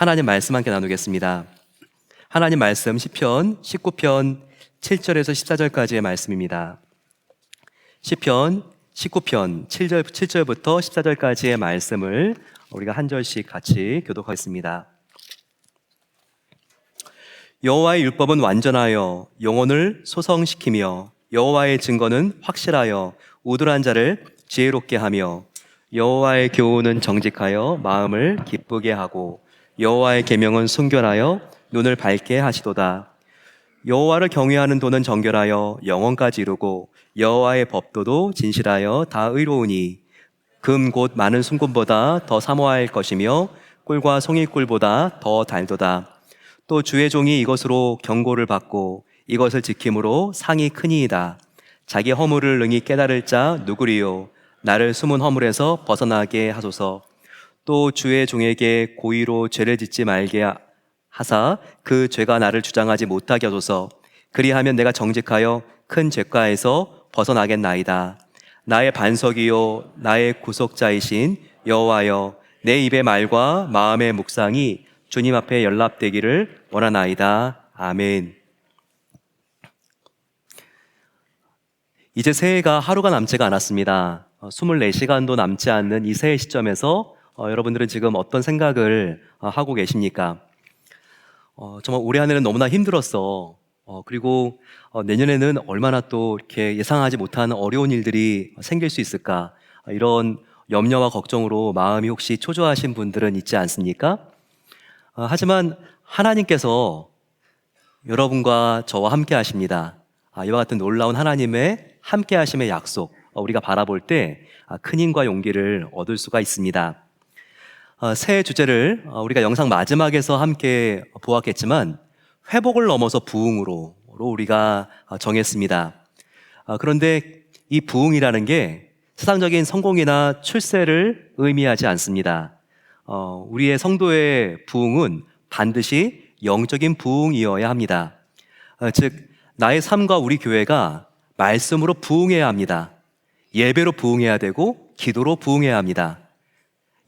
하나님 말씀 함께 나누겠습니다. 하나님 말씀 시편 19편 7절에서 14절까지의 말씀입니다. 시편 19편 7절부터 14절까지의 말씀을 우리가 한 절씩 같이 교독하겠습니다. 여호와의 율법은 완전하여 영혼을 소성시키며 여호와의 증거는 확실하여 우둔한 자를 지혜롭게 하며 여호와의 교훈은 정직하여 마음을 기쁘게 하고 여호와의 계명은 순결하여 눈을 밝게 하시도다. 여호와를 경외하는 도는 정결하여 영원까지 이루고 여호와의 법도도 진실하여 다 의로우니 금 곧 많은 순금보다 더 사모할 것이며 꿀과 송이꿀보다 더 달도다. 또 주의 종이 이것으로 경고를 받고 이것을 지킴으로 상이 크니이다. 자기 허물을 능히 깨달을 자 누구리요? 나를 숨은 허물에서 벗어나게 하소서. 또 주의 종에게 고의로 죄를 짓지 말게 하사 그 죄가 나를 주장하지 못하게 하소서. 그리하면 내가 정직하여 큰 죄가에서 벗어나겠나이다. 나의 반석이요 나의 구속자이신 여호와여, 내 입의 말과 마음의 묵상이 주님 앞에 연락되기를 원하나이다. 아멘. 이제 새해가 하루가 남지가 않았습니다. 24시간도 남지 않는 이 새해 시점에서 여러분들은 지금 어떤 생각을 하고 계십니까? 정말 올해 한 해는 너무나 힘들었어. 그리고 내년에는 얼마나 또 이렇게 예상하지 못하는 어려운 일들이 생길 수 있을까? 이런 염려와 걱정으로 마음이 혹시 초조하신 분들은 있지 않습니까? 하지만 하나님께서 여러분과 저와 함께 하십니다. 이와 같은 놀라운 하나님의 함께 하심의 약속, 우리가 바라볼 때 큰 힘과 용기를 얻을 수가 있습니다. 새해 주제를 우리가 영상 마지막에서 함께 보았겠지만 회복을 넘어서 부흥으로 우리가 정했습니다. 그런데 이 부흥이라는 게 세상적인 성공이나 출세를 의미하지 않습니다. 우리의 성도의 부흥은 반드시 영적인 부흥이어야 합니다. 즉 나의 삶과 우리 교회가 말씀으로 부흥해야 합니다. 예배로 부흥해야 되고 기도로 부흥해야 합니다.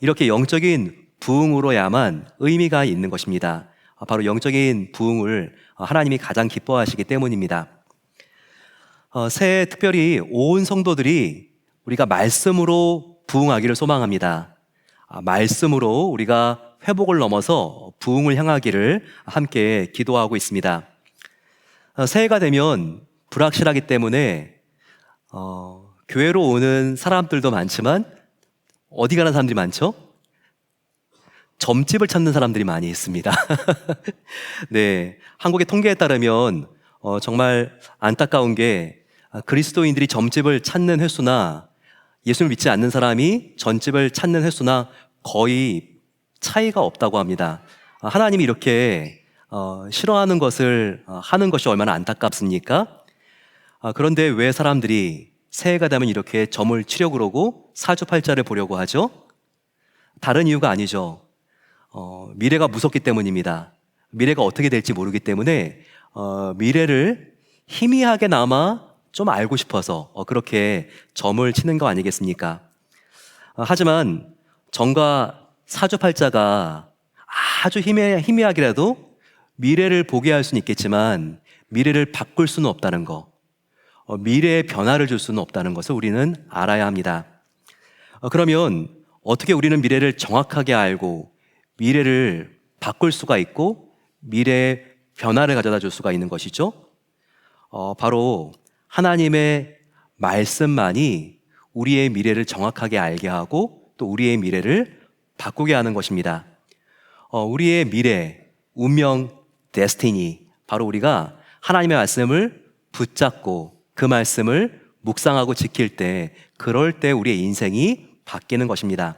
이렇게 영적인 부흥으로야만 의미가 있는 것입니다. 바로 영적인 부흥을 하나님이 가장 기뻐하시기 때문입니다. 새해 특별히 온 성도들이 우리가 말씀으로 부흥하기를 소망합니다. 말씀으로 우리가 회복을 넘어서 부흥을 향하기를 함께 기도하고 있습니다. 새해가 되면 불확실하기 때문에 교회로 오는 사람들도 많지만 어디 가는 사람들이 많죠? 점집을 찾는 사람들이 많이 있습니다. 네, 한국의 통계에 따르면 정말 안타까운 게 그리스도인들이 점집을 찾는 횟수나 예수를 믿지 않는 사람이 전집을 찾는 횟수나 거의 차이가 없다고 합니다. 하나님이 이렇게 싫어하는 것을 하는 것이 얼마나 안타깝습니까? 그런데 왜 사람들이 새해가 되면 이렇게 점을 치려고 그러고 사주팔자를 보려고 하죠? 다른 이유가 아니죠. 미래가 무섭기 때문입니다. 미래가 어떻게 될지 모르기 때문에 미래를 희미하게나마 좀 알고 싶어서 그렇게 점을 치는 거 아니겠습니까? 하지만 점과 사주팔자가 아주 희미하게라도 미래를 보게 할 수는 있겠지만 미래를 바꿀 수는 없다는 거, 미래의 변화를 줄 수는 없다는 것을 우리는 알아야 합니다. 그러면 어떻게 우리는 미래를 정확하게 알고 미래를 바꿀 수가 있고 미래의 변화를 가져다 줄 수가 있는 것이죠? 바로 하나님의 말씀만이 우리의 미래를 정확하게 알게 하고 또 우리의 미래를 바꾸게 하는 것입니다. 우리의 미래, 운명, 데스티니, 바로 우리가 하나님의 말씀을 붙잡고 그 말씀을 묵상하고 지킬 때, 그럴 때 우리의 인생이 바뀌는 것입니다.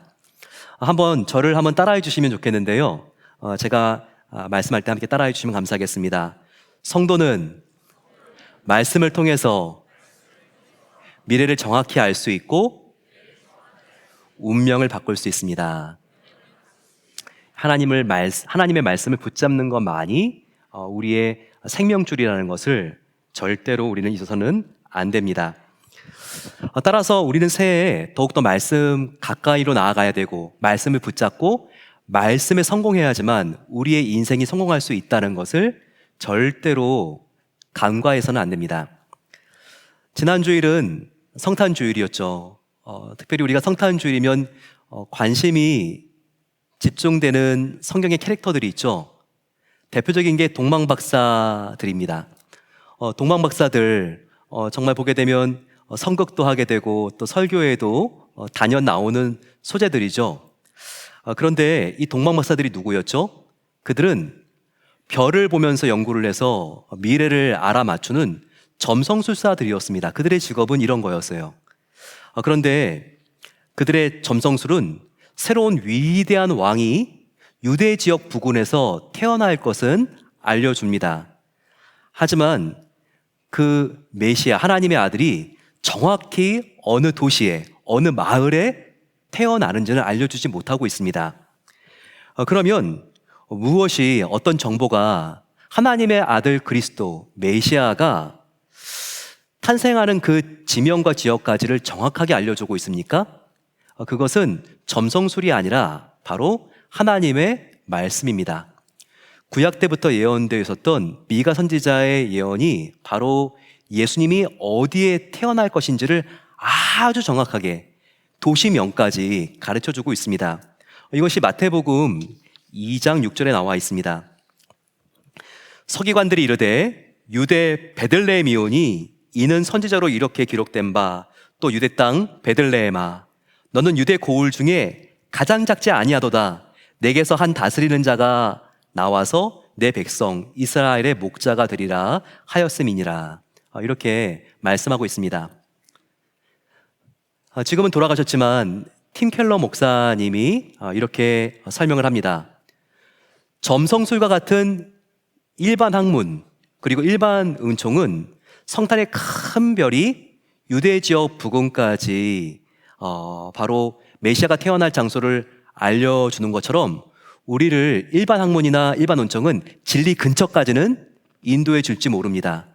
저를 한번 따라해 주시면 좋겠는데요. 제가 말씀할 때 함께 따라해 주시면 감사하겠습니다. 성도는 말씀을 통해서 미래를 정확히 알 수 있고 운명을 바꿀 수 있습니다. 하나님의 말씀을 붙잡는 것만이 우리의 생명줄이라는 것을 절대로 우리는 잊어서는 안 됩니다. 따라서 우리는 새해에 더욱더 말씀 가까이로 나아가야 되고 말씀을 붙잡고 말씀에 성공해야지만 우리의 인생이 성공할 수 있다는 것을 절대로 간과해서는 안 됩니다. 지난 주일은 성탄주일이었죠. 특별히 우리가 성탄주일이면 관심이 집중되는 성경의 캐릭터들이 있죠. 대표적인 게 동방박사들입니다. 동방박사들 정말 보게 되면 선극도 하게 되고 또 설교에도 단연 나오는 소재들이죠. 그런데 이 동방박사들이 누구였죠? 그들은 별을 보면서 연구를 해서 미래를 알아맞추는 점성술사들이었습니다. 그들의 직업은 이런 거였어요. 그런데 그들의 점성술은 새로운 위대한 왕이 유대 지역 부근에서 태어날 것은 알려줍니다. 하지만 그 메시아, 하나님의 아들이 정확히 어느 도시에, 어느 마을에 태어나는지는 알려주지 못하고 있습니다. 그러면 무엇이, 어떤 정보가 하나님의 아들 그리스도, 메시아가 탄생하는 그 지명과 지역까지를 정확하게 알려주고 있습니까? 그것은 점성술이 아니라 바로 하나님의 말씀입니다. 구약 때부터 예언되어 있었던 미가 선지자의 예언이 바로 예수님이 어디에 태어날 것인지를 아주 정확하게 도시명까지 가르쳐주고 있습니다. 이것이 마태복음 2장 6절에 나와 있습니다. 서기관들이 이르되 유대 베들레헴이오니 이는 선지자로 이렇게 기록된 바 또 유대 땅 베들레헴아 너는 유대 고을 중에 가장 작지 아니하도다. 내게서 한 다스리는 자가 나와서 내 백성 이스라엘의 목자가 되리라 하였음이니라. 이렇게 말씀하고 있습니다. 지금은 돌아가셨지만 팀 켈러 목사님이 이렇게 설명을 합니다. 점성술과 같은 일반 학문 그리고 일반 은총은 성탄의 큰 별이 유대 지역 부근까지 바로 메시아가 태어날 장소를 알려주는 것처럼 우리를 일반 학문이나 일반 은총은 진리 근처까지는 인도해 줄지 모릅니다.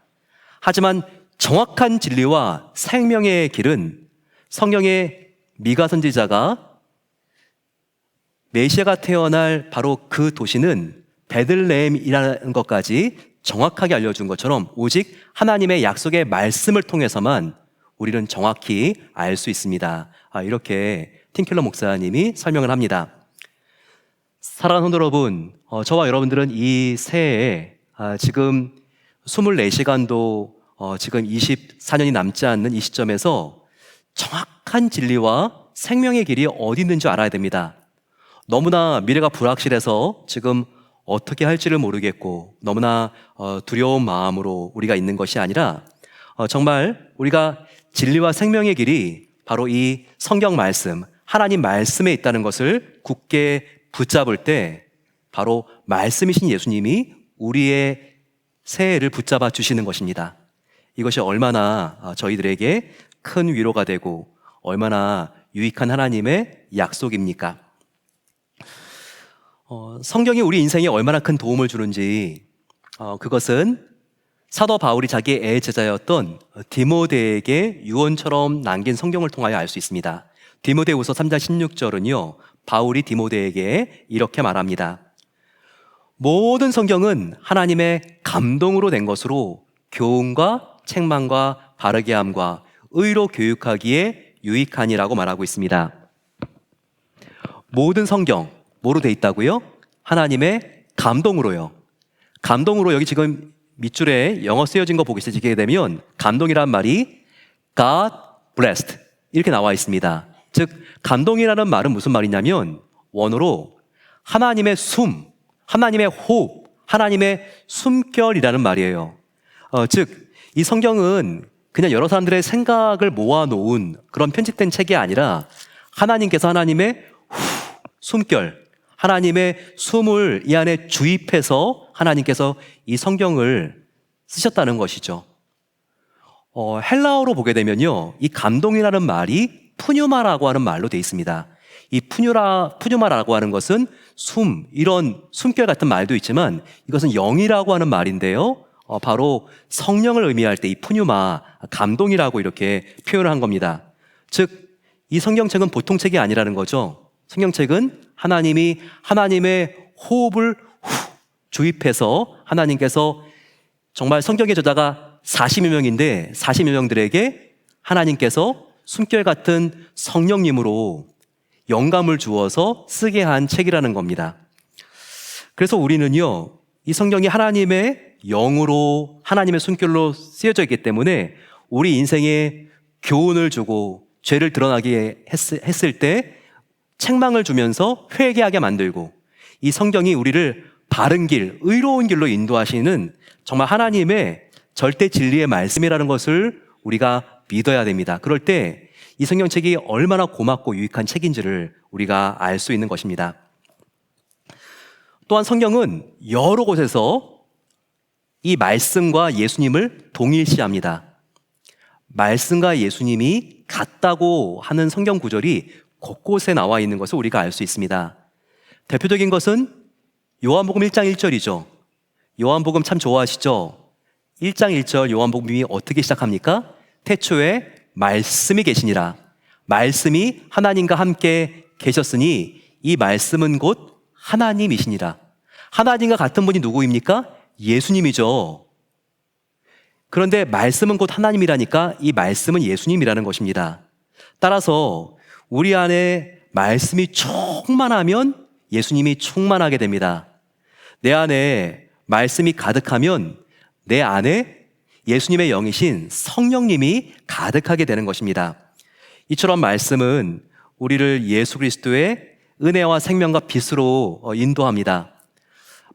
하지만 정확한 진리와 생명의 길은 성경의 미가 선지자가 메시아가 태어날 바로 그 도시는 베들레헴이라는 것까지 정확하게 알려준 것처럼 오직 하나님의 약속의 말씀을 통해서만 우리는 정확히 알 수 있습니다. 이렇게 팀켈러 목사님이 설명을 합니다. 사랑하는 성도 여러분, 저와 여러분들은 이 새해에 지금 24시간도 지금 24년이 남지 않는 이 시점에서 정확한 진리와 생명의 길이 어디 있는 줄 알아야 됩니다. 너무나 미래가 불확실해서 지금 어떻게 할지를 모르겠고 너무나 두려운 마음으로 우리가 있는 것이 아니라 정말 우리가 진리와 생명의 길이 바로 이 성경 말씀, 하나님 말씀에 있다는 것을 굳게 붙잡을 때 바로 말씀이신 예수님이 우리의 새해를 붙잡아 주시는 것입니다. 이것이 얼마나 저희들에게 큰 위로가 되고 얼마나 유익한 하나님의 약속입니까? 성경이 우리 인생에 얼마나 큰 도움을 주는지 그것은 사도 바울이 자기의 애제자였던 디모데에게 유언처럼 남긴 성경을 통하여 알 수 있습니다. 디모데후서 3장 16절은요 바울이 디모데에게 이렇게 말합니다. 모든 성경은 하나님의 감동으로 된 것으로 교훈과 책망과 바르게 함과 의로 교육하기에 유익하니라고 말하고 있습니다. 모든 성경 뭐로 돼 있다고요? 하나님의 감동으로요. 감동으로 여기 지금 밑줄에 영어 쓰여진 거 보시게 되면 감동이란 말이 God blessed 이렇게 나와 있습니다. 즉 감동이라는 말은 무슨 말이냐면 원어로 하나님의 숨, 하나님의 호흡, 하나님의 숨결이라는 말이에요. 즉 이 성경은 그냥 여러 사람들의 생각을 모아놓은 그런 편집된 책이 아니라 하나님께서 하나님의 숨결, 하나님의 숨을 이 안에 주입해서 하나님께서 이 성경을 쓰셨다는 것이죠. 헬라어로 보게 되면요, 이 감동이라는 말이 푸뉴마라고 하는 말로 되어 있습니다. 이 푸뉴마라고 하는 것은 숨, 이런 숨결 같은 말도 있지만 이것은 영이라고 하는 말인데요. 바로 성령을 의미할 때 이 푸뉴마, 감동이라고 이렇게 표현을 한 겁니다. 즉, 이 성경책은 보통 책이 아니라는 거죠. 성경책은 하나님이 하나님의 호흡을 주입해서 하나님께서 정말 성경의 저자가 40여 명인데 40여 명들에게 하나님께서 숨결 같은 성령님으로 영감을 주어서 쓰게 한 책이라는 겁니다. 그래서 우리는요, 이 성경이 하나님의 영으로 하나님의 숨결로 쓰여져 있기 때문에 우리 인생에 교훈을 주고 죄를 드러나게 했을 때 책망을 주면서 회개하게 만들고, 이 성경이 우리를 바른 길, 의로운 길로 인도하시는 정말 하나님의 절대 진리의 말씀이라는 것을 우리가 믿어야 됩니다. 그럴 때 이 성경책이 얼마나 고맙고 유익한 책인지를 우리가 알 수 있는 것입니다. 또한 성경은 여러 곳에서 이 말씀과 예수님을 동일시합니다. 말씀과 예수님이 같다고 하는 성경 구절이 곳곳에 나와 있는 것을 우리가 알 수 있습니다. 대표적인 것은 요한복음 1장 1절이죠. 요한복음 참 좋아하시죠? 1장 1절 요한복음이 어떻게 시작합니까? 태초에 말씀이 계시니라. 말씀이 하나님과 함께 계셨으니 이 말씀은 곧 하나님이시니라. 하나님과 같은 분이 누구입니까? 예수님이죠. 그런데 말씀은 곧 하나님이라니까 이 말씀은 예수님이라는 것입니다. 따라서 우리 안에 말씀이 충만하면 예수님이 충만하게 됩니다. 내 안에 말씀이 가득하면 내 안에 예수님의 영이신 성령님이 가득하게 되는 것입니다. 이처럼 말씀은 우리를 예수 그리스도의 은혜와 생명과 빛으로 인도합니다.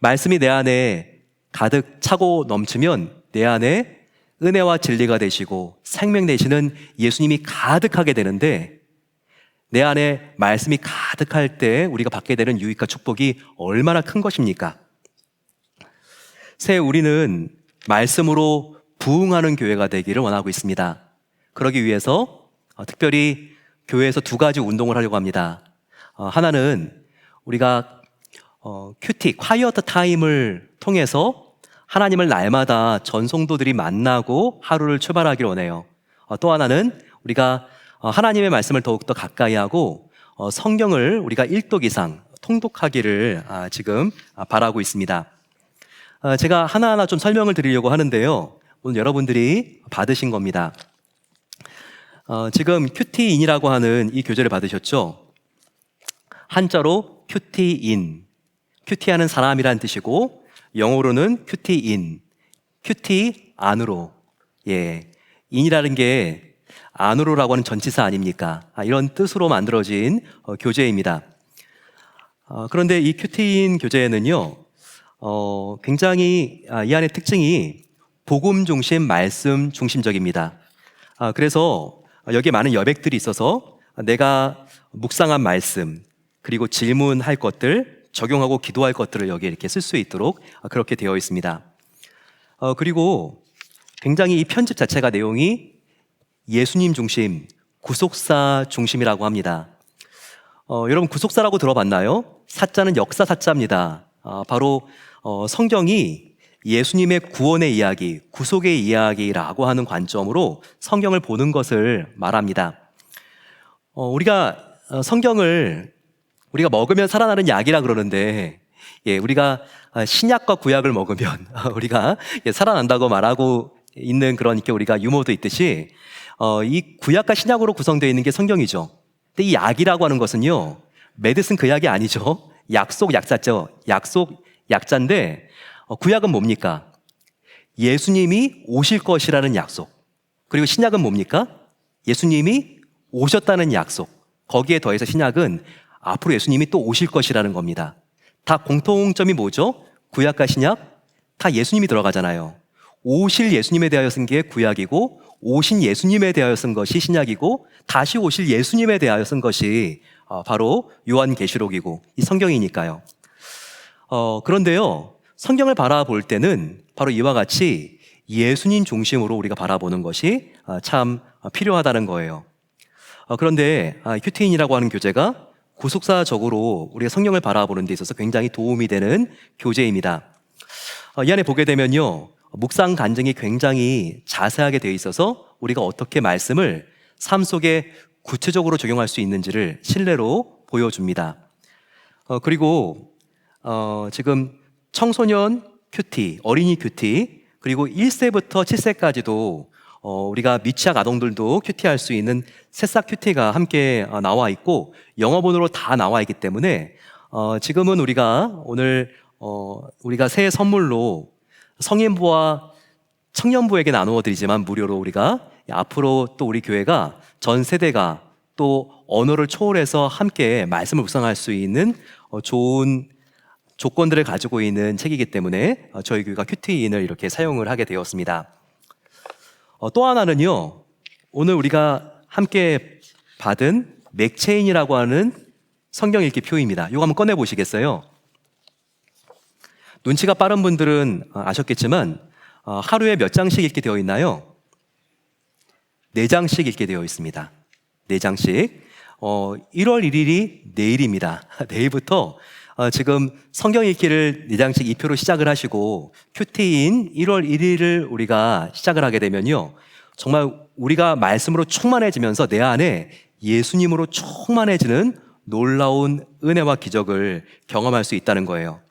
말씀이 내 안에 가득 차고 넘치면 내 안에 은혜와 진리가 되시고 생명 되시는 예수님이 가득하게 되는데, 내 안에 말씀이 가득할 때 우리가 받게 되는 유익과 축복이 얼마나 큰 것입니까? 새해 우리는 말씀으로 부흥하는 교회가 되기를 원하고 있습니다. 그러기 위해서 특별히 교회에서 두 가지 운동을 하려고 합니다. 하나는 우리가 큐티, 콰이어트 타임을 통해서 하나님을 날마다 전성도들이 만나고 하루를 출발하기를 원해요. 또 하나는 우리가 하나님의 말씀을 더욱더 가까이 하고 성경을 우리가 1독 이상 통독하기를 지금 바라고 있습니다. 제가 하나하나 좀 설명을 드리려고 하는데요. 오늘 여러분들이 받으신 겁니다. 지금 큐티인이라고 하는 이 교재를 받으셨죠? 한자로 큐티인, 큐티하는 사람이란 뜻이고, 영어로는 큐티인, 큐티 안으로, 인이라는 게 안으로라고 하는 전치사 아닙니까? 이런 뜻으로 만들어진 교재입니다. 그런데 이 큐티인 교재에는요, 굉장히 이 안의 특징이 복음 중심, 말씀 중심적입니다. 그래서 여기에 많은 여백들이 있어서 내가 묵상한 말씀, 그리고 질문할 것들, 적용하고 기도할 것들을 여기에 이렇게 쓸 수 있도록 그렇게 되어 있습니다. 그리고 굉장히 이 편집 자체가 내용이 예수님 중심, 구속사 중심이라고 합니다. 여러분 구속사라고 들어봤나요? 사자는 역사 사자입니다. 바로 성경이 예수님의 구원의 이야기, 구속의 이야기라고 하는 관점으로 성경을 보는 것을 말합니다. 우리가 성경을 우리가 먹으면 살아나는 약이라 그러는데, 우리가 신약과 구약을 먹으면 우리가 살아난다고 말하고 있는 그런 이렇게 우리가 유머도 있듯이 이 구약과 신약으로 구성되어 있는 게 성경이죠. 근데 이 약이라고 하는 것은요, 메디슨 그 약이 아니죠. 약속 약자죠. 약속 약자인데, 구약은 뭡니까? 예수님이 오실 것이라는 약속. 그리고 신약은 뭡니까? 예수님이 오셨다는 약속. 거기에 더해서 신약은 앞으로 예수님이 또 오실 것이라는 겁니다. 다 공통점이 뭐죠? 구약과 신약 다 예수님이 들어가잖아요. 오실 예수님에 대하여 쓴 게 구약이고, 오신 예수님에 대하여 쓴 것이 신약이고, 다시 오실 예수님에 대하여 쓴 것이 바로 요한계시록이고 이 성경이니까요. 그런데요, 성경을 바라볼 때는 바로 이와 같이 예수님 중심으로 우리가 바라보는 것이 참 필요하다는 거예요. 그런데 큐티인이라고 하는 교재가 구속사적으로 우리가 성경을 바라보는 데 있어서 굉장히 도움이 되는 교재입니다. 이 안에 보게 되면요, 묵상 간증이 굉장히 자세하게 되어 있어서 우리가 어떻게 말씀을 삶 속에 구체적으로 적용할 수 있는지를 실내로 보여줍니다. 그리고 지금 청소년 큐티, 어린이 큐티, 그리고 1세부터 7세까지도 우리가 미취학 아동들도 큐티할 수 있는 새싹 큐티가 함께 나와 있고 영어본으로 다 나와 있기 때문에 지금은 우리가 오늘 우리가 새해 선물로 성인부와 청년부에게 나누어 드리지만 무료로 우리가 앞으로 또 우리 교회가 전 세대가 또 언어를 초월해서 함께 말씀을 묵상할 수 있는 좋은 조건들을 가지고 있는 책이기 때문에 저희 교회가 큐티인을 이렇게 사용을 하게 되었습니다. 또 하나는요, 오늘 우리가 함께 받은 맥체인이라고 하는 성경 읽기 표입니다. 이거 한번 꺼내 보시겠어요? 눈치가 빠른 분들은 아셨겠지만 하루에 몇 장씩 읽게 되어 있나요? 4장씩 읽게 되어 있습니다. 4장씩. 1월 1일이 내일입니다. 내일부터 지금 성경 읽기를 4장씩 2표로 시작을 하시고 큐티인 1월 1일을 우리가 시작을 하게 되면요, 정말 우리가 말씀으로 충만해지면서 내 안에 예수님으로 충만해지는 놀라운 은혜와 기적을 경험할 수 있다는 거예요.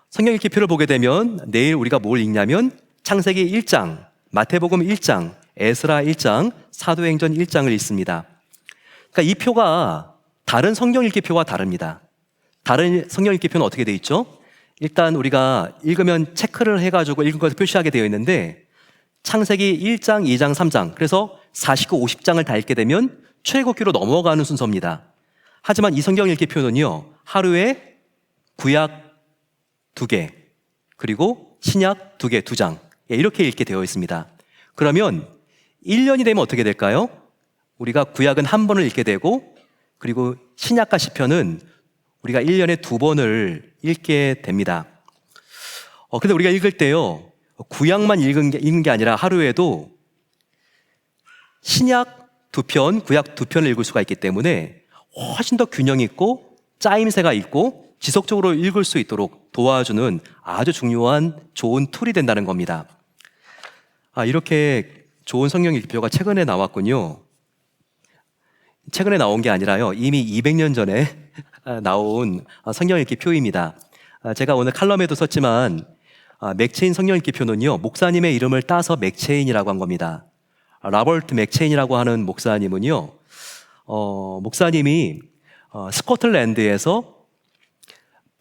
성경 읽기표를 보게 되면 내일 우리가 뭘 읽냐면 창세기 1장, 마태복음 1장, 에스라 1장, 사도행전 1장을 읽습니다. 그러니까 이 표가 다른 성경 읽기표와 다릅니다. 다른 성경 읽기표는 어떻게 되어 있죠? 일단 우리가 읽으면 체크를 해가지고 읽은 것을 표시하게 되어 있는데 창세기 1장, 2장, 3장, 그래서 49, 50장을 다 읽게 되면 출애굽기로 넘어가는 순서입니다. 하지만 이 성경 읽기표는요, 하루에 구약 2개, 그리고 신약 2개, 2장, 이렇게 읽게 되어 있습니다. 그러면 1년이 되면 어떻게 될까요? 우리가 구약은 한 번을 읽게 되고, 그리고 신약과 시편은 우리가 1년에 2번을 읽게 됩니다. 근데 우리가 읽을 때요, 구약만 읽는 게 아니라 하루에도 신약 2편, 구약 2편을 읽을 수가 있기 때문에 훨씬 더 균형 있고 짜임새가 있고 지속적으로 읽을 수 있도록 도와주는 아주 중요한 좋은 툴이 된다는 겁니다. 이렇게 좋은 성경 읽기표가 최근에 나왔군요. 최근에 나온 게 아니라요, 이미 200년 전에 나온 성경 읽기표입니다. 제가 오늘 칼럼에도 썼지만 맥체인 성경 읽기표는요, 목사님의 이름을 따서 맥체인이라고 한 겁니다. 라버트 맥체인이라고 하는 목사님은요, 목사님이 스코틀랜드에서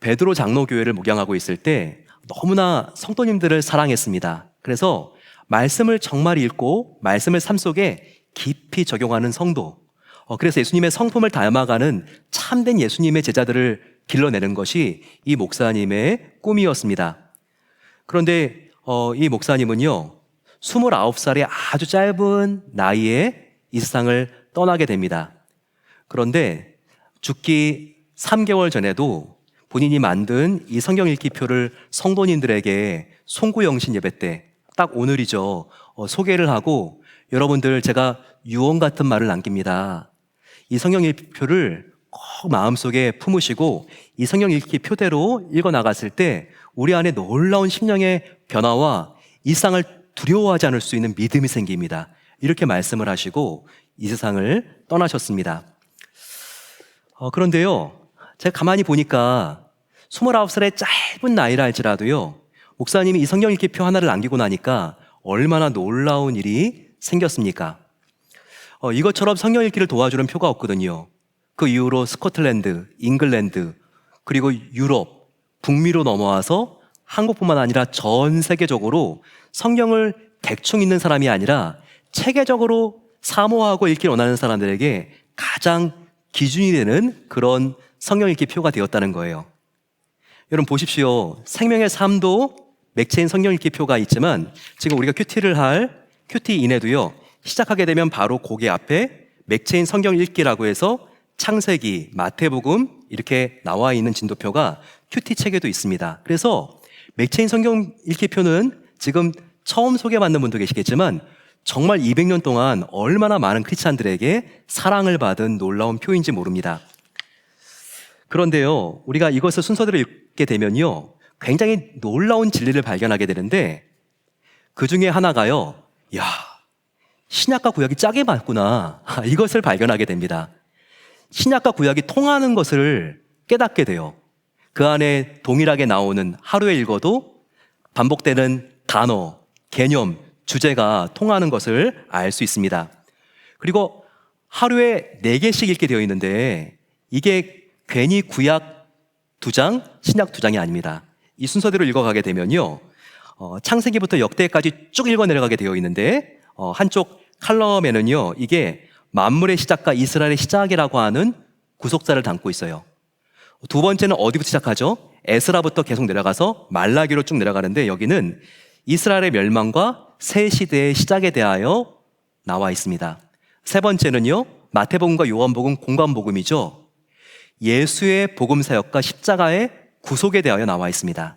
베드로 장로교회를 목양하고 있을 때 너무나 성도님들을 사랑했습니다. 그래서 말씀을 정말 읽고 말씀을 삶 속에 깊이 적용하는 성도, 그래서 예수님의 성품을 닮아가는 참된 예수님의 제자들을 길러내는 것이 이 목사님의 꿈이었습니다. 그런데 이 목사님은요, 29살의 아주 짧은 나이에 이 세상을 떠나게 됩니다. 그런데 죽기 3개월 전에도 본인이 만든 이 성경 읽기표를 성도님들에게 송구영신 예배 때, 딱 오늘이죠, 소개를 하고, 여러분들 제가 유언 같은 말을 남깁니다. 이 성경 읽기표를 꼭 마음속에 품으시고 이 성경 읽기표대로 읽어나갔을 때 우리 안에 놀라운 심령의 변화와 이 세상을 두려워하지 않을 수 있는 믿음이 생깁니다. 이렇게 말씀을 하시고 이 세상을 떠나셨습니다. 그런데요, 제가 가만히 보니까 29살의 짧은 나이라 할지라도요, 목사님이 이 성경 읽기표 하나를 남기고 나니까 얼마나 놀라운 일이 생겼습니까? 이것처럼 성경 읽기를 도와주는 표가 없거든요. 그 이후로 스코틀랜드, 잉글랜드, 그리고 유럽, 북미로 넘어와서 한국뿐만 아니라 전 세계적으로 성경을 대충 읽는 사람이 아니라 체계적으로 사모하고 읽기를 원하는 사람들에게 가장 기준이 되는 그런 성경 읽기 표가 되었다는 거예요. 여러분 보십시오. 생명의 삶도 맥체인 성경 읽기 표가 있지만 지금 우리가 큐티를 할 큐티인에도요, 시작하게 되면 바로 고개 앞에 맥체인 성경 읽기라고 해서 창세기, 마태복음 이렇게 나와 있는 진도표가 큐티 책에도 있습니다. 그래서 맥체인 성경 읽기표는 지금 처음 소개받는 분도 계시겠지만 정말 200년 동안 얼마나 많은 크리스찬들에게 사랑을 받은 놀라운 표인지 모릅니다. 그런데요, 우리가 이것을 순서대로 읽게 되면요, 굉장히 놀라운 진리를 발견하게 되는데 그 중에 하나가요, 신약과 구약이 짜게 맞구나, 이것을 발견하게 됩니다. 신약과 구약이 통하는 것을 깨닫게 돼요. 그 안에 동일하게 나오는 하루에 읽어도 반복되는 단어, 개념, 주제가 통하는 것을 알 수 있습니다. 그리고 하루에 4개씩 읽게 되어 있는데 이게 괜히 구약 2장, 신약 2장이 아닙니다. 이 순서대로 읽어가게 되면요, 창세기부터 역대까지 쭉 읽어 내려가게 되어 있는데 한쪽 칼럼에는요, 이게 만물의 시작과 이스라엘의 시작이라고 하는 구속사를 담고 있어요. 두 번째는 어디부터 시작하죠? 에스라부터 계속 내려가서 말라기로 쭉 내려가는데 여기는 이스라엘의 멸망과 새 시대의 시작에 대하여 나와 있습니다. 세 번째는요, 마태복음과 요한복음 공관복음이죠. 예수의 복음 사역과 십자가의 구속에 대하여 나와 있습니다.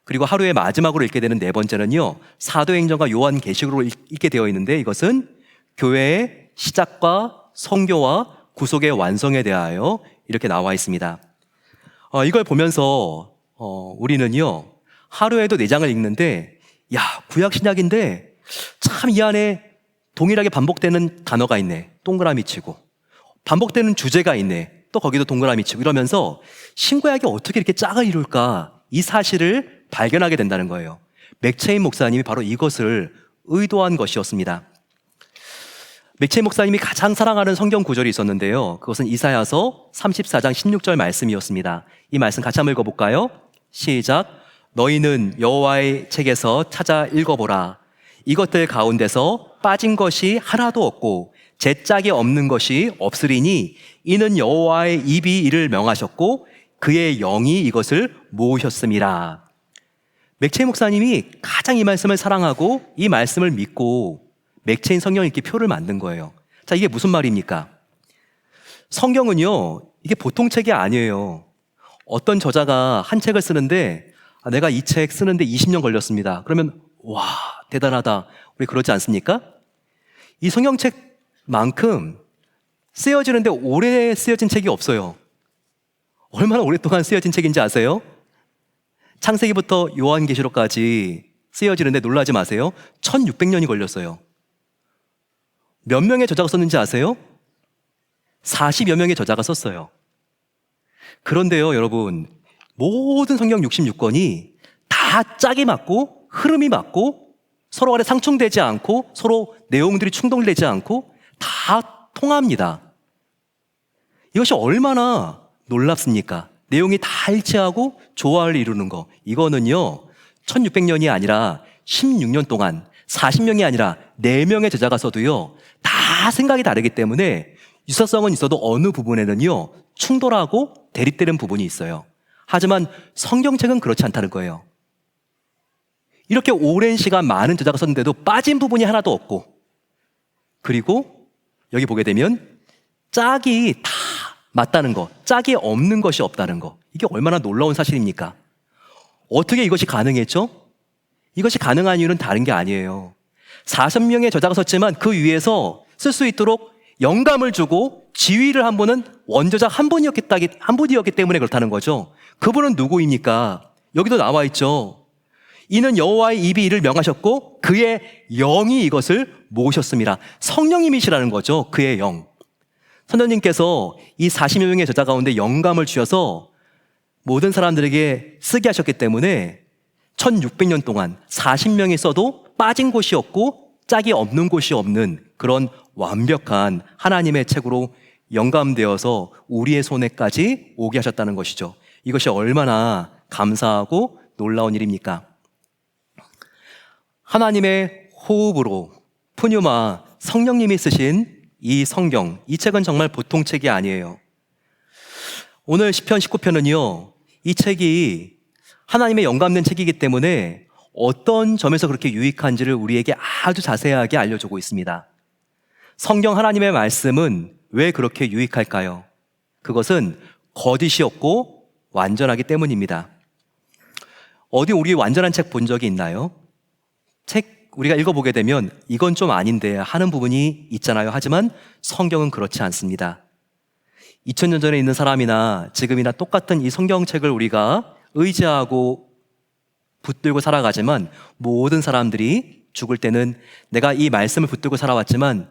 그리고 하루의 마지막으로 읽게 되는 네 번째는요, 사도행전과 요한계시록으로 읽게 되어 있는데 이것은 교회의 시작과 성교와 구속의 완성에 대하여 이렇게 나와 있습니다. 이걸 보면서 우리는요, 하루에도 4장을 읽는데 야, 구약 신약인데 참 이 안에 동일하게 반복되는 단어가 있네, 동그라미 치고, 반복되는 주제가 있네, 또 거기도 동그라미 치고, 이러면서 신구약이 어떻게 이렇게 짝을 이룰까, 이 사실을 발견하게 된다는 거예요. 맥체인 목사님이 바로 이것을 의도한 것이었습니다. 맥체인 목사님이 가장 사랑하는 성경 구절이 있었는데요, 그것은 이사야서 34장 16절 말씀이었습니다. 이 말씀 같이 한번 읽어볼까요? 시작. 너희는 여호와의 책에서 찾아 읽어보라. 이것들 가운데서 빠진 것이 하나도 없고 제 짝이 없는 것이 없으리니 이는 여호와의 입이 이를 명하셨고 그의 영이 이것을 모으셨음이라. 맥체인 목사님이 가장 이 말씀을 사랑하고 이 말씀을 믿고 맥체인 성경 읽기 표를 만든 거예요. 자, 이게 무슨 말입니까? 성경은요, 이게 보통 책이 아니에요. 어떤 저자가 한 책을 쓰는데 내가 이 책 쓰는데 20년 걸렸습니다. 그러면 와, 대단하다. 우리 그러지 않습니까? 이 성경책만큼 쓰여지는데 오래 쓰여진 책이 없어요. 얼마나 오랫동안 쓰여진 책인지 아세요? 창세기부터 요한계시록까지 쓰여지는데 놀라지 마세요. 1600년이 걸렸어요. 몇 명의 저자가 썼는지 아세요? 40여 명의 저자가 썼어요. 그런데요, 여러분, 모든 성경 66권이 다 짝이 맞고 흐름이 맞고 서로 간에 상충되지 않고 서로 내용들이 충돌되지 않고 다 통합니다. 이것이 얼마나 놀랍습니까? 내용이 다 일치하고 조화를 이루는 거. 이거는요, 1600년이 아니라 16년 동안 40명이 아니라 4명의 저자가 써도요, 다 생각이 다르기 때문에 유사성은 있어도 어느 부분에는요, 충돌하고 대립되는 부분이 있어요. 하지만 성경책은 그렇지 않다는 거예요. 이렇게 오랜 시간 많은 저자가 썼는데도 빠진 부분이 하나도 없고, 그리고 여기 보게 되면 짝이 다 맞다는 거, 짝이 없는 것이 없다는 거, 이게 얼마나 놀라운 사실입니까? 어떻게 이것이 가능했죠? 이것이 가능한 이유는 다른 게 아니에요. 40명의 저자가 썼지만 그 위에서 쓸 수 있도록 영감을 주고 지휘를 한 분은 원저자 한 분이었기 때문에 그렇다는 거죠. 그분은 누구입니까? 여기도 나와 있죠. 이는 여호와의 입이 이를 명하셨고 그의 영이 이것을 모으셨습니다. 성령님이시라는 거죠. 그의 영. 선생님께서 이 40여 명의 저자 가운데 영감을 주셔서 모든 사람들에게 쓰게 하셨기 때문에 1600년 동안 40명이 써도 빠진 곳이 없고 짝이 없는 곳이 없는 그런 완벽한 하나님의 책으로 영감되어서 우리의 손에까지 오게 하셨다는 것이죠. 이것이 얼마나 감사하고 놀라운 일입니까? 하나님의 호흡으로 푸뉴마 성령님이 쓰신 이 성경, 이 책은 정말 보통 책이 아니에요. 오늘 시편 19편은요, 이 책이 하나님의 영감된 책이기 때문에 어떤 점에서 그렇게 유익한지를 우리에게 아주 자세하게 알려주고 있습니다. 성경 하나님의 말씀은 왜 그렇게 유익할까요? 그것은 거짓이 없고 완전하기 때문입니다. 어디 우리 완전한 책 본 적이 있나요? 책 우리가 읽어보게 되면 이건 좀 아닌데 하는 부분이 있잖아요. 하지만 성경은 그렇지 않습니다. 2000년 전에 있는 사람이나 지금이나 똑같은 이 성경책을 우리가 의지하고 붙들고 살아가지만 모든 사람들이 죽을 때는 내가 이 말씀을 붙들고 살아왔지만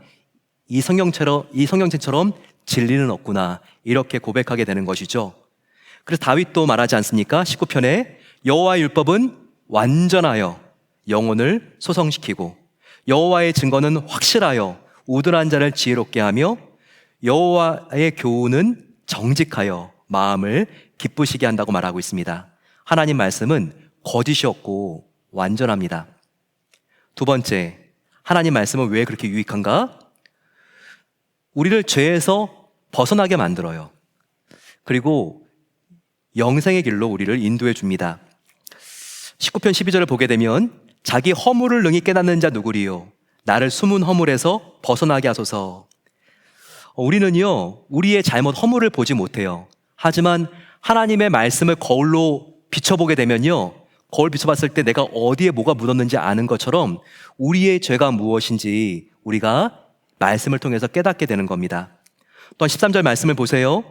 이 성경책처럼 진리는 없구나, 이렇게 고백하게 되는 것이죠. 그래서 다윗도 말하지 않습니까? 19편에 여호와의 율법은 완전하여 영혼을 소성시키고 여호와의 증거는 확실하여 우둔한 자를 지혜롭게 하며 여호와의 교훈은 정직하여 마음을 기쁘시게 한다고 말하고 있습니다. 하나님 말씀은 거짓이 없고 완전합니다. 두 번째, 하나님 말씀은 왜 그렇게 유익한가? 우리를 죄에서 벗어나게 만들어요. 그리고 영생의 길로 우리를 인도해 줍니다. 19편 12절을 보게 되면 자기 허물을 능히 깨닫는 자 누구리요? 나를 숨은 허물에서 벗어나게 하소서. 우리는요, 우리의 잘못 허물을 보지 못해요. 하지만 하나님의 말씀을 거울로 비춰보게 되면요, 거울 비춰봤을 때 내가 어디에 뭐가 묻었는지 아는 것처럼 우리의 죄가 무엇인지 우리가 말씀을 통해서 깨닫게 되는 겁니다. 또한 13절 말씀을 보세요.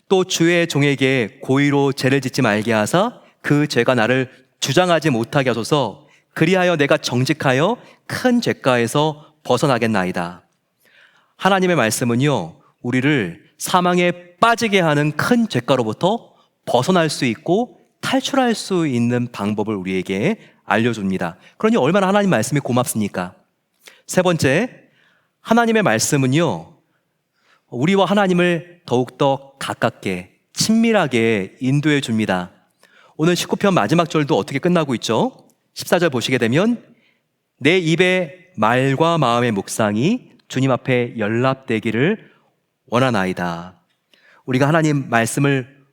또 주의 종에게 고의로 죄를 짓지 말게 하사 그 죄가 나를 주장하지 못하게 하소서. 그리하여 내가 정직하여 큰 죄가에서 벗어나겠나이다. 하나님의 말씀은요, 우리를 사망에 빠지게 하는 큰 죄가로부터 벗어날 수 있고 탈출할 수 있는 방법을 우리에게 알려줍니다. 그러니 얼마나 하나님 말씀이 고맙습니까? 세 번째, 하나님의 말씀은요, 우리와 하나님을 더욱더 가깝게 친밀하게 인도해 줍니다. 오늘 19편 마지막 절도 어떻게 끝나고 있죠? 14절 보시게 되면 내 입의 말과 마음의 묵상이 주님 앞에 연락되기를 원하나이다. 우리가 하나님 말씀을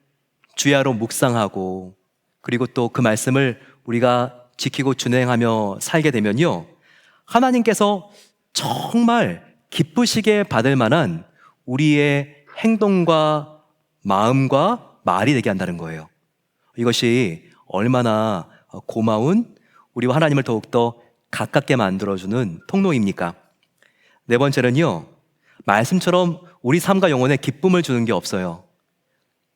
주야로 묵상하고 그리고 또 그 말씀을 우리가 지키고 준행하며 살게 되면요, 하나님께서 정말 기쁘시게 받을 만한 우리의 행동과 마음과 말이 되게 한다는 거예요. 이것이 얼마나 고마운 우리와 하나님을 더욱더 가깝게 만들어주는 통로입니까? 네 번째는요, 말씀처럼 우리 삶과 영혼에 기쁨을 주는 게 없어요.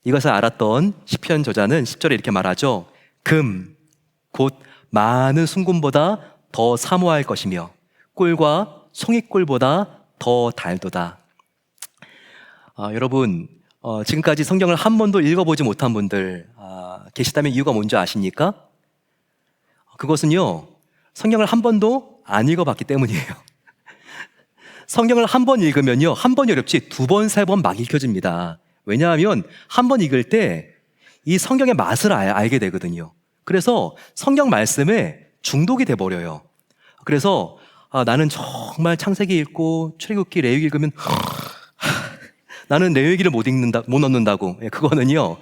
이것을 알았던 시편 저자는 10절에 이렇게 말하죠. 금, 곧 많은 순금보다 더 사모할 것이며 꿀과 송이꿀보다 더 달도다. 여러분, 지금까지 성경을 한 번도 읽어보지 못한 분들 계시다면 이유가 뭔지 아십니까? 그것은요, 성경을 한 번도 안 읽어봤기 때문이에요. 성경을 한 번 읽으면요, 한 번이 어렵지 두 번, 세 번 막 읽혀집니다. 왜냐하면 한 번 읽을 때 이 성경의 맛을 알게 되거든요. 그래서 성경 말씀에 중독이 돼버려요. 그래서 나는 정말 창세기 읽고 출애굽기, 레위기 읽으면 나는 레위기를 못 얻는다고. 그거는요,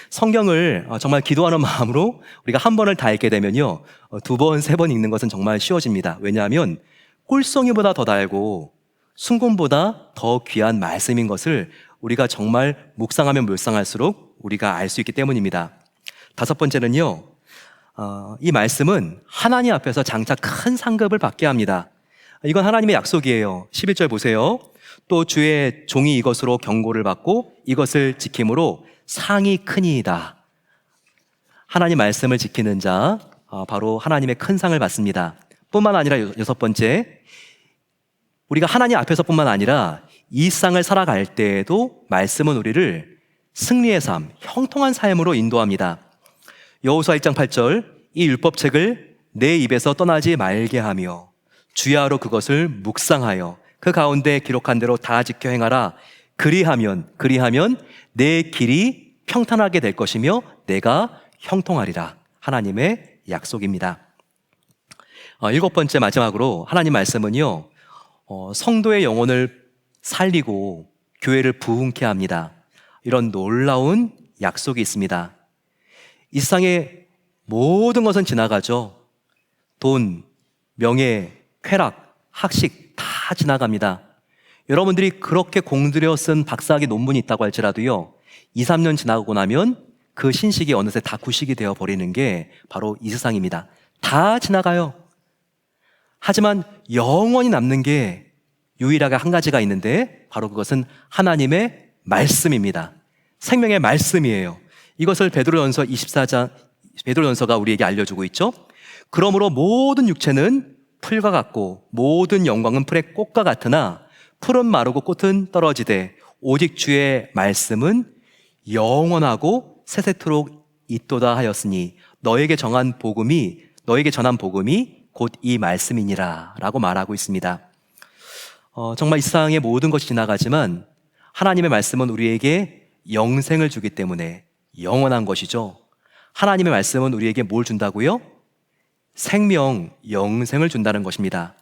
성경을 정말 기도하는 마음으로 우리가 한 번을 다 읽게 되면요, 두 번, 세 번 읽는 것은 정말 쉬워집니다. 왜냐하면 꿀송이보다 더 달고 순금보다 더 귀한 말씀인 것을 우리가 정말 묵상하면 묵상할수록 우리가 알 수 있기 때문입니다. 다섯 번째는요, 이 말씀은 하나님 앞에서 장차 큰 상급을 받게 합니다. 이건 하나님의 약속이에요. 11절 보세요. 또 주의 종이 이것으로 경고를 받고 이것을 지킴으로 상이 크니이다. 하나님 말씀을 지키는 자, 바로 하나님의 큰 상을 받습니다. 뿐만 아니라 여섯 번째, 우리가 하나님 앞에서뿐만 아니라 이 상을 살아갈 때에도 말씀은 우리를 승리의 삶, 형통한 삶으로 인도합니다. 여호수아 1장 8절, 이 율법책을 내 입에서 떠나지 말게 하며 주야로 그것을 묵상하여 그 가운데 기록한 대로 다 지켜 행하라. 그리하면 내 길이 평탄하게 될 것이며 내가 형통하리라. 하나님의 약속입니다. 일곱 번째, 마지막으로 하나님 말씀은요, 성도의 영혼을 살리고 교회를 부흥케 합니다. 이런 놀라운 약속이 있습니다. 이 세상의 모든 것은 지나가죠. 돈, 명예, 쾌락, 학식 다 지나갑니다. 여러분들이 그렇게 공들여 쓴 박사학위 논문이 있다고 할지라도요, 2, 3년 지나고 나면 그 신식이 어느새 다 구식이 되어 버리는 게 바로 이 세상입니다. 다 지나가요. 하지만 영원히 남는 게 유일하게 한 가지가 있는데 바로 그것은 하나님의 말씀입니다. 생명의 말씀이에요. 이것을 베드로전서 24장, 베드로전서가 우리에게 알려주고 있죠. 그러므로 모든 육체는 풀과 같고 모든 영광은 풀의 꽃과 같으나 풀은 마르고 꽃은 떨어지되 오직 주의 말씀은 영원하고 세세토록 있도다 하였으니 너에게 전한 복음이 곧 이 말씀이니라 라고 말하고 있습니다. 정말 이 세상의 모든 것이 지나가지만 하나님의 말씀은 우리에게 영생을 주기 때문에 영원한 것이죠. 하나님의 말씀은 우리에게 뭘 준다고요? 생명, 영생을 준다는 것입니다.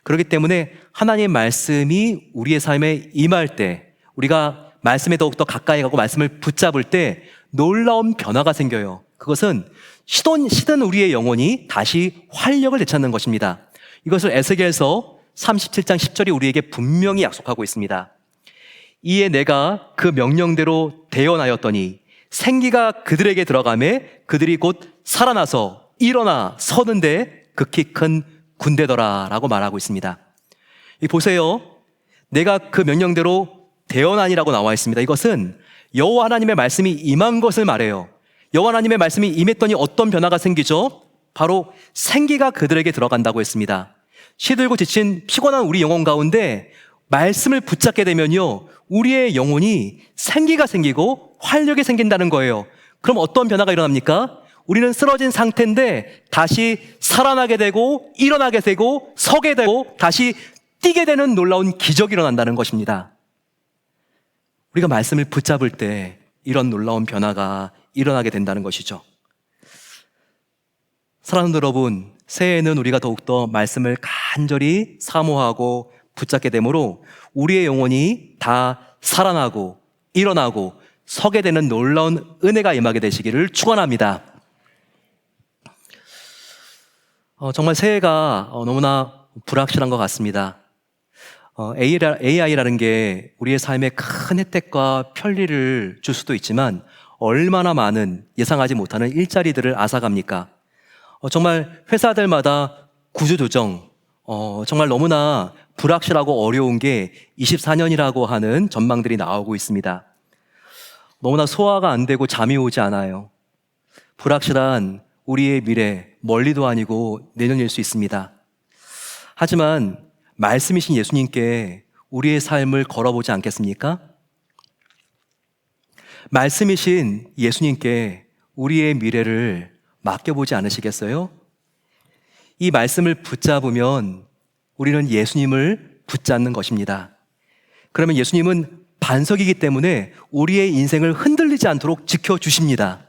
그렇기 때문에 하나님의 말씀이 우리의 삶에 임할 때, 우리가 말씀에 더욱더 가까이 가고 말씀을 붙잡을 때 놀라운 변화가 생겨요. 그것은 시든 우리의 영혼이 다시 활력을 되찾는 것입니다. 이것을 에스겔서 37장 10절이 우리에게 분명히 약속하고 있습니다. 이에 내가 그 명령대로 대언하였더니 생기가 그들에게 들어가매 그들이 곧 살아나서 일어나 서는데 극히 큰 군대더라 라고 말하고 있습니다. 보세요. 내가 그 명령대로 대언하니라고 나와 있습니다. 이것은 여호와 하나님의 말씀이 임한 것을 말해요. 여호와 하나님의 말씀이 임했더니 어떤 변화가 생기죠? 바로 생기가 그들에게 들어간다고 했습니다. 시들고 지친 피곤한 우리 영혼 가운데 말씀을 붙잡게 되면요, 우리의 영혼이 생기가 생기고 활력이 생긴다는 거예요. 그럼 어떤 변화가 일어납니까? 우리는 쓰러진 상태인데 다시 살아나게 되고 일어나게 되고 서게 되고 다시 뛰게 되는 놀라운 기적이 일어난다는 것입니다. 우리가 말씀을 붙잡을 때 이런 놀라운 변화가 일어나게 된다는 것이죠. 사랑하는 여러분, 새해에는 우리가 더욱더 말씀을 간절히 사모하고 붙잡게 되므로 우리의 영혼이 다 살아나고 일어나고 서게 되는 놀라운 은혜가 임하게 되시기를 축원합니다. 정말 새해가 너무나 불확실한 것 같습니다. AI라는 게 우리의 삶에 큰 혜택과 편리를 줄 수도 있지만 얼마나 많은 예상하지 못하는 일자리들을 앗아갑니까? 정말 회사들마다 구조조정, 정말 너무나 불확실하고 어려운 게 24년이라고 하는 전망들이 나오고 있습니다. 너무나 소화가 안 되고 잠이 오지 않아요. 불확실한 우리의 미래, 멀리도 아니고 내년일 수 있습니다. 하지만 말씀이신 예수님께 우리의 삶을 걸어보지 않겠습니까? 말씀이신 예수님께 우리의 미래를 맡겨보지 않으시겠어요? 이 말씀을 붙잡으면 우리는 예수님을 붙잡는 것입니다. 그러면 예수님은 반석이기 때문에 우리의 인생을 흔들리지 않도록 지켜주십니다.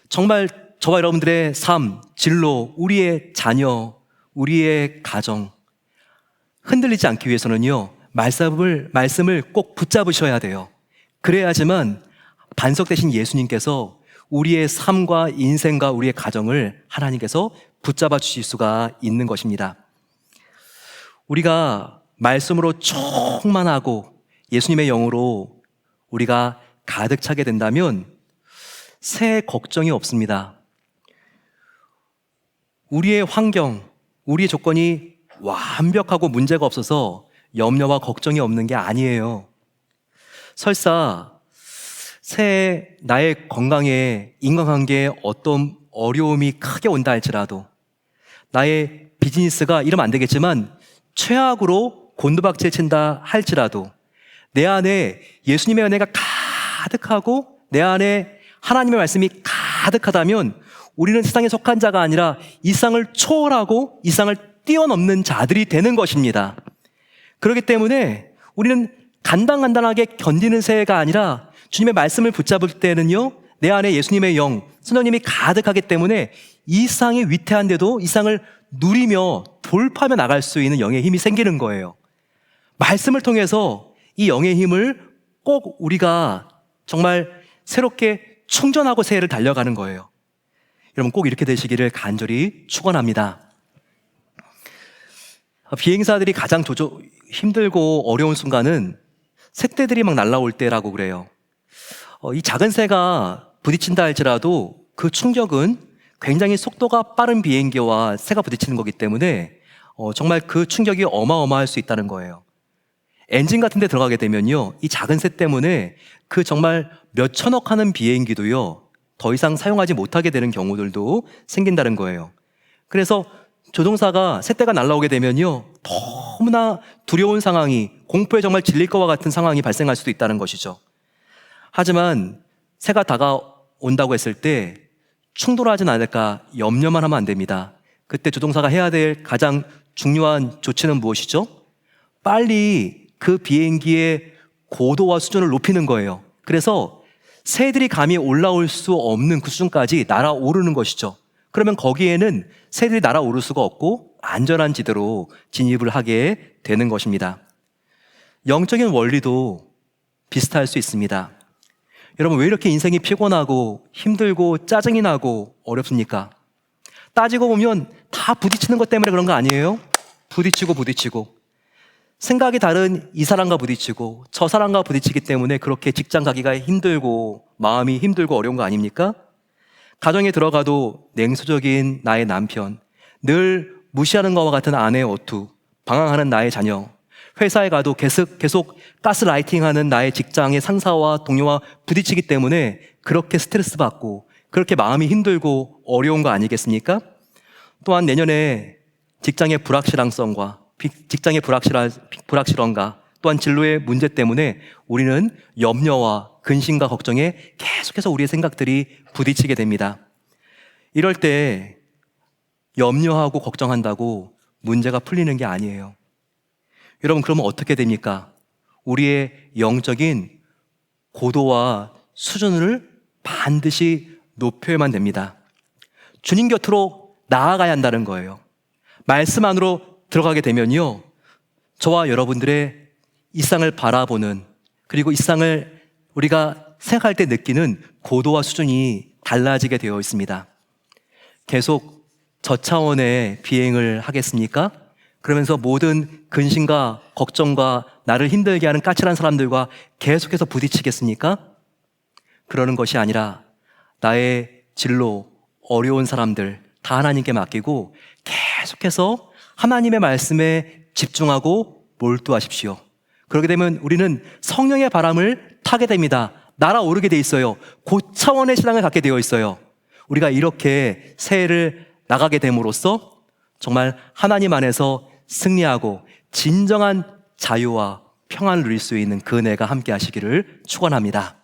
정말 저와 여러분들의 삶, 진로, 우리의 자녀, 우리의 가정 흔들리지 않기 위해서는요, 말씀을 꼭 붙잡으셔야 돼요. 그래야지만 반석 되신 예수님께서 우리의 삶과 인생과 우리의 가정을 하나님께서 붙잡아 주실 수가 있는 것입니다. 우리가 말씀으로 충만하고 예수님의 영으로 우리가 가득 차게 된다면 새해 걱정이 없습니다. 우리의 환경, 우리의 조건이 완벽하고 문제가 없어서 염려와 걱정이 없는 게 아니에요. 설사 새해 나의 건강에, 인간관계에 어떤 어려움이 크게 온다 할지라도, 나의 비즈니스가 이러면 안 되겠지만 최악으로 곤두박질 친다 할지라도 내 안에 예수님의 은혜가 가득하고 내 안에 하나님의 말씀이 가득하다면 우리는 세상에 속한 자가 아니라 이 세상을 초월하고 이 세상을 뛰어넘는 자들이 되는 것입니다. 그렇기 때문에 우리는 간단하게 견디는 새해가 아니라 주님의 말씀을 붙잡을 때는요, 내 안에 예수님의 영, 성령님이 가득하기 때문에 이 세상이 위태한데도 이 세상을 누리며 돌파하며 나갈 수 있는 영의 힘이 생기는 거예요. 말씀을 통해서 이 영의 힘을 꼭 우리가 정말 새롭게 충전하고 새해를 달려가는 거예요. 여러분 꼭 이렇게 되시기를 간절히 축원합니다. 비행사들이 가장 힘들고 어려운 순간은 새떼들이 막 날아올 때라고 그래요. 이 작은 새가 부딪힌다 할지라도 그 충격은 굉장히 속도가 빠른 비행기와 새가 부딪히는 거기 때문에 정말 그 충격이 어마어마할 수 있다는 거예요. 엔진 같은 데 들어가게 되면요, 이 작은 새 때문에 그 정말 몇 천억 하는 비행기도요, 더 이상 사용하지 못하게 되는 경우들도 생긴다는 거예요. 그래서 조종사가 새떼가 날아오게 되면요, 너무나 두려운 상황이 공포에 정말 질릴 것과 같은 상황이 발생할 수도 있다는 것이죠. 하지만 새가 다가온다고 했을 때 충돌하진 않을까 염려만 하면 안 됩니다. 그때 조종사가 해야 될 가장 중요한 조치는 무엇이죠? 빨리 그 비행기의 고도와 수준을 높이는 거예요. 그래서 새들이 감히 올라올 수 없는 그 수준까지 날아오르는 것이죠. 그러면 거기에는 새들이 날아오를 수가 없고 안전한 지대로 진입을 하게 되는 것입니다. 영적인 원리도 비슷할 수 있습니다. 여러분, 왜 이렇게 인생이 피곤하고 힘들고 짜증이 나고 어렵습니까? 따지고 보면 다 부딪히는 것 때문에 그런 거 아니에요? 부딪히고 생각이 다른 이 사람과 부딪히고 저 사람과 부딪히기 때문에 그렇게 직장 가기가 힘들고 마음이 힘들고 어려운 거 아닙니까? 가정에 들어가도 냉소적인 나의 남편, 늘 무시하는 것과 같은 아내의 어투, 방황하는 나의 자녀, 회사에 가도 계속 가스라이팅하는 나의 직장의 상사와 동료와 부딪히기 때문에 그렇게 스트레스 받고 그렇게 마음이 힘들고 어려운 거 아니겠습니까? 또한 내년에 직장의 불확실성과 직장의 불확실함과 또한 진로의 문제 때문에 우리는 염려와 근심과 걱정에 계속해서 우리의 생각들이 부딪히게 됩니다. 이럴 때 염려하고 걱정한다고 문제가 풀리는 게 아니에요. 여러분, 그러면 어떻게 됩니까? 우리의 영적인 고도와 수준을 반드시 높여야만 됩니다. 주님 곁으로 나아가야 한다는 거예요. 말씀 안으로 들어가게 되면요, 저와 여러분들의 일상을 바라보는, 그리고 일상을 우리가 생각할 때 느끼는 고도와 수준이 달라지게 되어 있습니다. 계속 저차원의 비행을 하겠습니까? 그러면서 모든 근심과 걱정과 나를 힘들게 하는 까칠한 사람들과 계속해서 부딪히겠습니까? 그러는 것이 아니라 나의 진로, 어려운 사람들 다 하나님께 맡기고 계속해서 하나님의 말씀에 집중하고 몰두하십시오. 그렇게 되면 우리는 성령의 바람을 타게 됩니다. 날아오르게 돼 있어요. 고차원의 신앙을 갖게 되어 있어요. 우리가 이렇게 새해를 나가게 됨으로써 정말 하나님 안에서 승리하고 진정한 자유와 평안을 누릴 수 있는 그 은혜가 함께 하시기를 축원합니다.